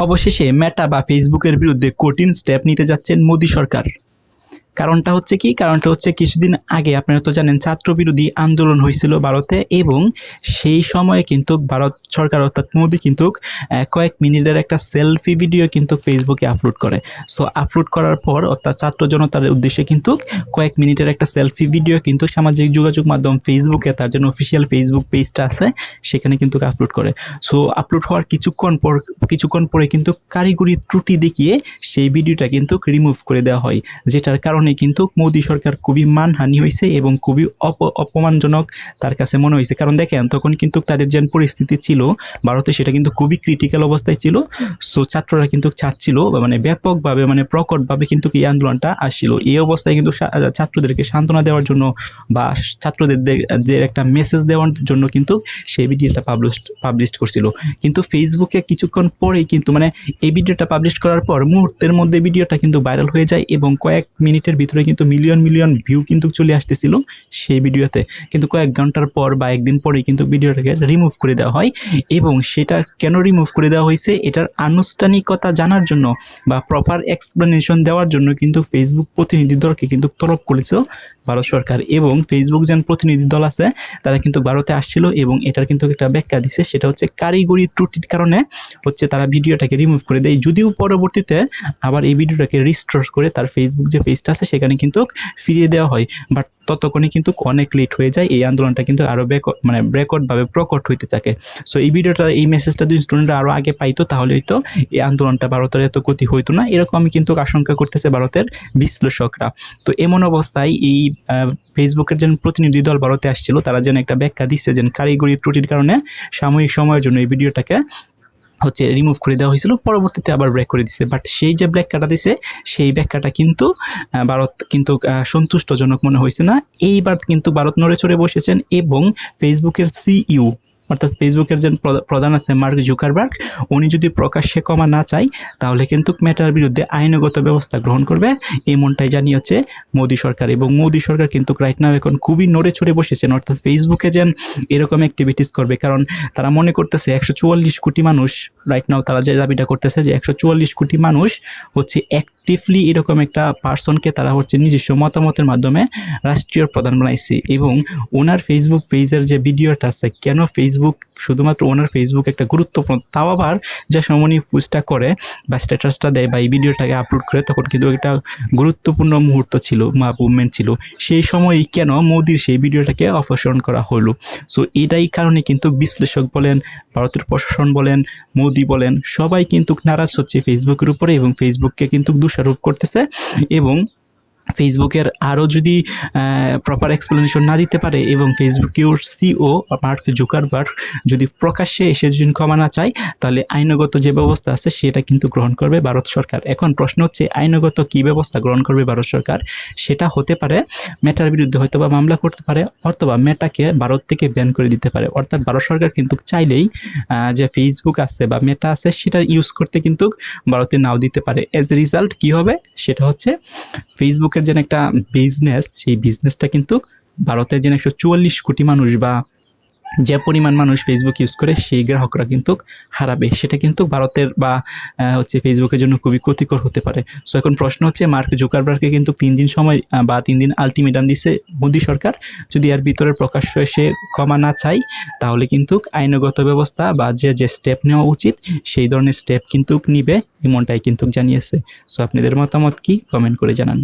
অবশেষে মেটা বা ফেসবুকের বিরুদ্ধে কঠিন স্টেপ নিতে যাচ্ছেন মোদি সরকার। কারণটা হচ্ছে কিছুদিন আগে আপনারা তো জানেন ছাত্র বিরোধী আন্দোলন হয়েছিল ভারতে, এবং সেই সময়ে কিন্তু ভারত সরকার অর্থাৎ মোদি কিন্তু কয়েক মিনিটের একটা সেলফি ভিডিও কিন্তু ফেসবুকে আপলোড করে। সো আপলোড করার পর অর্থাৎ ছাত্র জনতার উদ্দেশ্যে কিন্তু কয়েক মিনিটের একটা সেলফি ভিডিও কিন্তু সামাজিক যোগাযোগ মাধ্যম ফেসবুকে তার জন্য অফিসিয়াল ফেসবুক পেজটা আছে সেখানে কিন্তু আপলোড করে। সো আপলোড হওয়ার কিছুক্ষণ পরে কিন্তু কারিগরি ত্রুটি দেখিয়ে সেই ভিডিওটা কিন্তু রিমুভ করে দেওয়া হয়, যেটার কারণে কিন্তু মোদি সরকার খুবই মানহানি হয়েছে এবং খুবই অপমানজনক তার কাছে মনে হয়েছে। কারণ দেখেন তখন কিন্তু তাদের যে পরিস্থিতি ছিল ভারতে সেটা কিন্তু খুবই ক্রিটিক্যাল অবস্থায় ছিল। সো ছাত্ররা কিন্তু চাচ্ছিল মানে ব্যাপকভাবে মানে প্রকটভাবে কিন্তু এই আন্দোলনটা আসছিল। এই অবস্থায় কিন্তু ছাত্রদেরকে সান্ত্বনা দেওয়ার জন্য বা ছাত্রদের একটা মেসেজ দেওয়ার জন্য কিন্তু সেই ভিডিওটা পাবলিশ করছিল। কিন্তু ফেসবুকে কিছুক্ষণ পরেই কিন্তু মানে এই ভিডিওটা পাবলিশ করার পর মুহূর্তের মধ্যে ভিডিওটা কিন্তু ভাইরাল হয়ে যায় এবং কয়েক মিনিটের ভিতরে কিন্তু মিলিয়ন ভিউ কিন্তু চলে আসতেছিল সেই ভিডিওতে। কিন্তু কয়েক ঘন্টার পর বা একদিন পরেই কিন্তু ভিডিওটাকে রিমুভ করে দেওয়া হয়। এবং সেটা কেন রিমুভ করে দেওয়া হয়েছে এটার আনুষ্ঠানিকতা জানার জন্য বা প্রপার এক্সপ্লেনেশন দেওয়ার জন্য কিন্তু ফেসবুক প্রতিনিধি দলকে কিন্তু তলব করেছিল ভারত সরকার। এবং ফেসবুক যে প্রতিনিধি দল আছে তারা কিন্তু ভারতে আসছিল এবং এটার কিন্তু একটা ব্যাখ্যা দিছে, সেটা হচ্ছে কারিগরি ত্রুটির কারণে হচ্ছে তারা ভিডিওটাকে রিমুভ করে দেয়। যদিও পরবর্তীতে আবার এই ভিডিওটাকে রিস্টোর করে তার ফেসবুক যে পেজটা আছে সেখানে কিন্তু ফিরিয়ে দেওয়া হয়, বাট ততক্ষণে কিন্তু অনেক লেট হয়ে যায়। এই আন্দোলনটা কিন্তু আরও ব্যাকওয়ার্ডভাবে প্রকট হইতে থাকে। সো এই ভিডিওটা এই মেসেজটা যদি স্টুডেন্টরা আরও আগে পাইতো তাহলে হয়তো এই আন্দোলনটা ভারতের এত ক্ষতি হইতো না, এরকম কিন্তু আশঙ্কা করতেছে ভারতের বিশ্লেষকরা। তো এমন অবস্থায় এই ফেসবুকের যে প্রতিনিধি দল ভারতে আসছিল তারা যেন একটা ব্যাখ্যা দিচ্ছে যে কারিগরি ত্রুটির কারণে সাময়িক সময়ের জন্য এই ভিডিওটাকে হচ্ছে রিমুভ করে দেওয়া হয়েছিল, পরবর্তীতে আবার ব্রেক করে দিছে। বাট সেই যে ব্যাখ্যাটা দিছে সেই ব্যাখ্যাটা কিন্তু ভারত কিন্তু সন্তুষ্টজনক মনে হয়েছে না। এইবার কিন্তু ভারত নড়ে চড়ে বসেছেন এবং ফেসবুকের সিইও অর্থাৎ ফেসবুকের যে প্রধান আছে মার্ক জুকারবার্গ, উনি যদি প্রকাশ্যে ক্ষমা না চায় তাহলে কিন্তু মেটার বিরুদ্ধে আইনগত ব্যবস্থা গ্রহণ করবে, এমনটাই জানিয়েছে মোদি সরকার। এবং মোদি সরকার কিন্তু রাইট নাও এখন খুবই নড়ে চড়ে বসেছেন অর্থাৎ ফেসবুকে যেন এরকম অ্যাক্টিভিটিস করবে। কারণ তারা মনে করতেছে 144 কোটি মানুষ রাইট নাও, তারা যে দাবিটা করতেছে যে 144 কোটি মানুষ হচ্ছে অ্যাক্টিভলি এরকম একটা পার্সনকে তারা হচ্ছে নিজস্ব মতামতের মাধ্যমে রাষ্ট্রীয় প্রধান বানাইছে। এবং ওনার ফেসবুক পেজের যে ভিডিওটা আছে, কেন ফেসবুক শুধুমাত্র ওনার ফেসবুক একটা গুরুত্বপূর্ণ, তাও আবার যে সময় উনি পোস্টটা করে বা স্ট্যাটাসটা দেয় বা এই ভিডিওটাকে আপলোড করে তখন কিন্তু একটা গুরুত্বপূর্ণ মুহূর্ত ছিল, মুভমেন্ট ছিল, সেই সময়ই কেন মোদির সেই ভিডিওটাকে অপসারণ করা হলো। সো এটাই কারণে কিন্তু বিশ্লেষক বলেন, ভারতের প্রশাসন বলেন, মোদি বলেন, সবাই কিন্তু নারাজ হচ্ছে ফেসবুকের উপরে এবং ফেসবুককে কিন্তু দোষারোপ করতেছে। এবং ফেসবুকের আরও যদি প্রপার এক্সপ্লেনেশন না দিতে পারে এবং ফেসবুকের সিও মার্ক জুকারবার্গ যদি প্রকাশ্যে এসে যদি ক্ষমা না চায় তাহলে আইনগত যে ব্যবস্থা আছে সেটা কিন্তু গ্রহণ করবে ভারত সরকার। এখন প্রশ্ন হচ্ছে আইনগত কী ব্যবস্থা গ্রহণ করবে ভারত সরকার? সেটা হতে পারে মেটার বিরুদ্ধে হয়তো বা মামলা করতে পারে, অথবা মেটাকে ভারত থেকে ব্যান করে দিতে পারে। অর্থাৎ ভারত সরকার কিন্তু চাইলেই যে ফেসবুক আছে বা মেটা আছে সেটার ইউজ করতে কিন্তু ভারতে নাও দিতে পারে। এজ এ রেজাল্ট কী হবে সেটা হচ্ছে ফেসবুকের যে একটা বিজনেস, সেই বিজনেসটা কিন্তু ভারতের যে 144 কোটি মানুষ বা যে পরিমাণ মানুষ ফেসবুক ইউজ করে সেই গ্রাহকরা কিন্তু হারাবে। সেটা কিন্তু ভারতের বা হচ্ছে ফেসবুকের জন্য খুবই ক্ষতিকর হতে পারে। সো এখন প্রশ্ন হচ্ছে মার্ক জুকারবার্গকে কিন্তু 3 দিন সময় বা 3 দিন আলটিমেটাম দিছে মোদি সরকার। যদি এর ভিতরে প্রকাশ্য এসে ক্ষমা না চায় তাহলে কিন্তু আইনগত ব্যবস্থা বা যে স্টেপ নেওয়া উচিত সেই ধরনের স্টেপ কিন্তু নিবে, এমনটাই কিন্তু জানিয়েছে। সো আপনাদের মতামত কি কমেন্ট করে জানান।